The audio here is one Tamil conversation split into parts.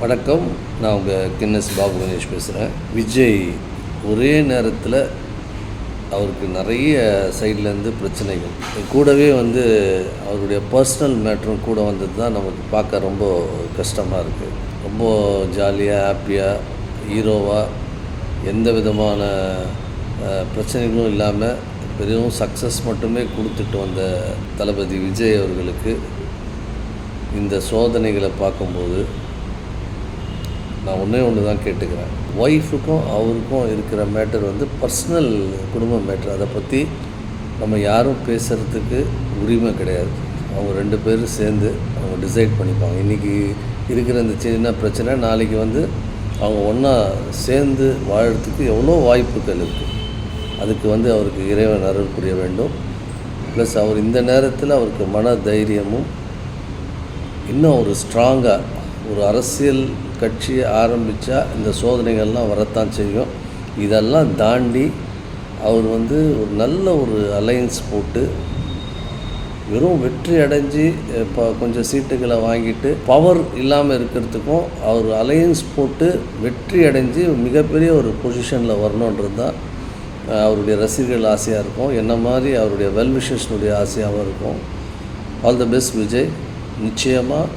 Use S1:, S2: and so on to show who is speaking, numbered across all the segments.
S1: வணக்கம். நான் உங்கள் கின்னஸ் பாபு கணேஷ் பேசுகிறேன். விஜய் ஒரே நேரத்தில் அவருக்கு நிறைய சைட்லேருந்து பிரச்சனைகள், கூடவே அவருடைய பர்சனல் மேட்ரும் கூட வந்தது தான் நமக்கு பார்க்க ரொம்ப கஷ்டமாக இருக்குது. ரொம்ப ஜாலியாக ஹாப்பியாக ஹீரோவாக எந்த விதமான பிரச்சனைகளும் இல்லாமல் பெரும் சக்ஸஸ் மட்டுமே கொடுத்துட்டு வந்த தளபதி விஜய் அவர்களுக்கு இந்த சோதனைகளை பார்க்கும்போது நான் ஒன்று தான் கேட்டுக்கிறேன். ஒய்ஃபுக்கும் அவருக்கும் இருக்கிற மேட்டர் பர்சனல் குடும்ப மேட்டர். அதை பற்றி நம்ம யாரும் பேசுகிறதுக்கு உரிமை கிடையாது. அவங்க 2 பேரும் சேர்ந்து அவங்க டிசைட் பண்ணிப்பாங்க. இன்றைக்கி இருக்கிற இந்த சின்ன பிரச்சனை நாளைக்கு அவங்க ஒன்றா சேர்ந்து வாழறதுக்கு எவ்வளோ வாய்ப்புகள் இருக்குது. அதுக்கு அவருக்கு இறைவன் அருள் புரிய வேண்டும். ப்ளஸ் அவர் இந்த நேரத்தில் அவருக்கு மன தைரியமும் இன்னும் ஒரு ஸ்ட்ராங்காக ஒரு அரசியல் கட்சியை ஆரம்பித்தா இந்த சோதனைகள்லாம் வரத்தான் செய்யும். இதெல்லாம் தாண்டி அவர் ஒரு நல்ல ஒரு அலையன்ஸ் போட்டு வெறும் வெற்றி அடைஞ்சு இப்போ கொஞ்சம் சீட்டுகளை வாங்கிட்டு பவர் இல்லாமல் இருக்கிறதுக்கும் அவர் அலையன்ஸ் போட்டு வெற்றி அடைஞ்சு மிகப்பெரிய ஒரு பொசிஷனில் வரணுன்றது தான் அவருடைய ரசிகர்கள் ஆசையாக இருக்கும். என்ன மாதிரி அவருடைய வெல்விஷர்ஸ்னுடைய ஆசையாகவும் இருக்கும். All the best Vijay. நிச்சயமாக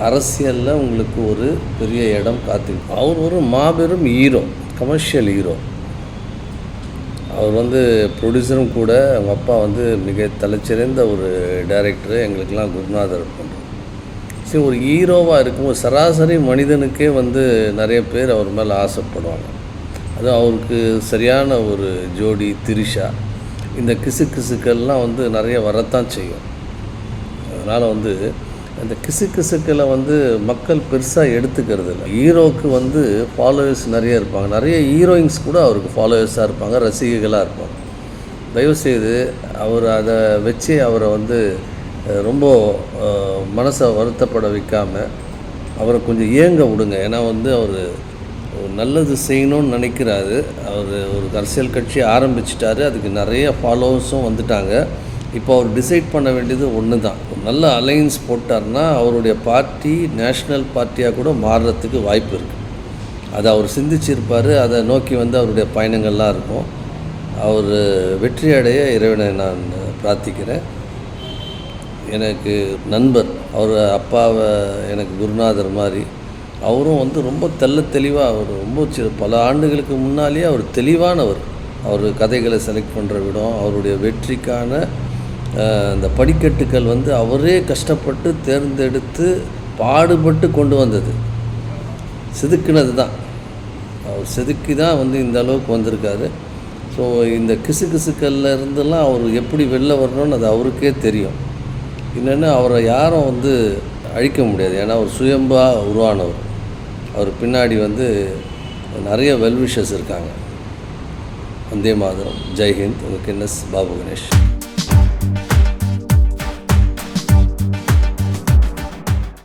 S1: அரசியலில் உங்களுக்கு ஒரு பெரிய இடம் காத்திருக்கும். அவர் ஒரு மாபெரும் ஹீரோ, கமர்ஷியல் ஹீரோ. அவர் ப்ரொடியூசரும் கூட. அவங்க அப்பா மிக தலைச்சிறந்த ஒரு டைரக்டரு, எங்களுக்கெல்லாம் குருநாதர் பண்ணுறோம். சரி, ஒரு ஹீரோவாக இருக்கும் ஒரு சராசரி மனிதனுக்கே நிறைய பேர் அவர் மேலே ஆசைப்படுவாங்க. அதுவும் அவருக்கு சரியான ஒரு ஜோடி திரிஷா. இந்த கிசுக்கெல்லாம் நிறைய வரத்தான் செய்யும். அதனால் அந்த கிசுக்களை மக்கள் பெருசாக எடுத்துக்கிறது இல்லை. ஹீரோவுக்கு ஃபாலோவர்ஸ் நிறைய இருப்பாங்க. நிறைய ஹீரோயின்ஸ் கூட அவருக்கு ஃபாலோவர்ஸாக இருப்பாங்க, ரசிகைகளாக இருப்பாங்க. தயவுசெய்து அவர் அதை வச்சு அவரை ரொம்ப மனசை வருத்தப்பட வைக்காமல் அவரை கொஞ்சம் ஏங்க விடுங்க. ஏன்னா அவர் நல்லது செய்யணும்னு நினைக்கிறாரு. அவர் ஒரு அரசியல் கட்சி ஆரம்பிச்சிட்டாரு. அதுக்கு நிறைய ஃபாலோவர்ஸும் வந்துட்டாங்க. இப்போ அவர் டிசைட் பண்ண வேண்டியது ஒன்று தான். ஒரு நல்ல அலையன்ஸ் போட்டார்னா அவருடைய பார்ட்டி நேஷ்னல் பார்ட்டியாக கூட மாறுறதுக்கு வாய்ப்பு இருக்குது. அதை அவர் சிந்திச்சிருப்பார். அதை நோக்கி அவருடைய பயணங்கள்லாம் இருக்கும். அவர் வெற்றி அடைய இறைவனை நான் பிரார்த்திக்கிறேன். எனக்கு நண்பர், அவர் அப்பாவை எனக்கு குருநாதர் மாதிரி. அவரும் ரொம்ப தெளிவாக அவர் ரொம்ப பல ஆண்டுகளுக்கு முன்னாலேயே அவர் தெளிவானவர். அவர் கதைகளை செலக்ட் பண்ணுற விடம், அவருடைய வெற்றிக்கான அந்த படிக்கட்டுகள் அவரே கஷ்டப்பட்டு தேர்ந்தெடுத்து பாடுபட்டு கொண்டு வந்தது. செதுக்கினது தான். அவர் செதுக்கி தான் இந்த அளவுக்கு வந்திருக்காரு. ஸோ இந்த கிசுக்கல்ல இருந்தெல்லாம் அவர் எப்படி வெளில வரணும்னு அது அவருக்கே தெரியும். இன்னொன்று அவரை யாரும் அழிக்க முடியாது. ஏன்னா அவர் சுயம்பாக உருவானவர். அவர் பின்னாடி நிறைய வெல்விஷர்ஸ் இருக்காங்க. வந்தே மாதரம். ஜெய்ஹிந்த். உங்கள் கின்னஸ் பாபு கணேஷ்.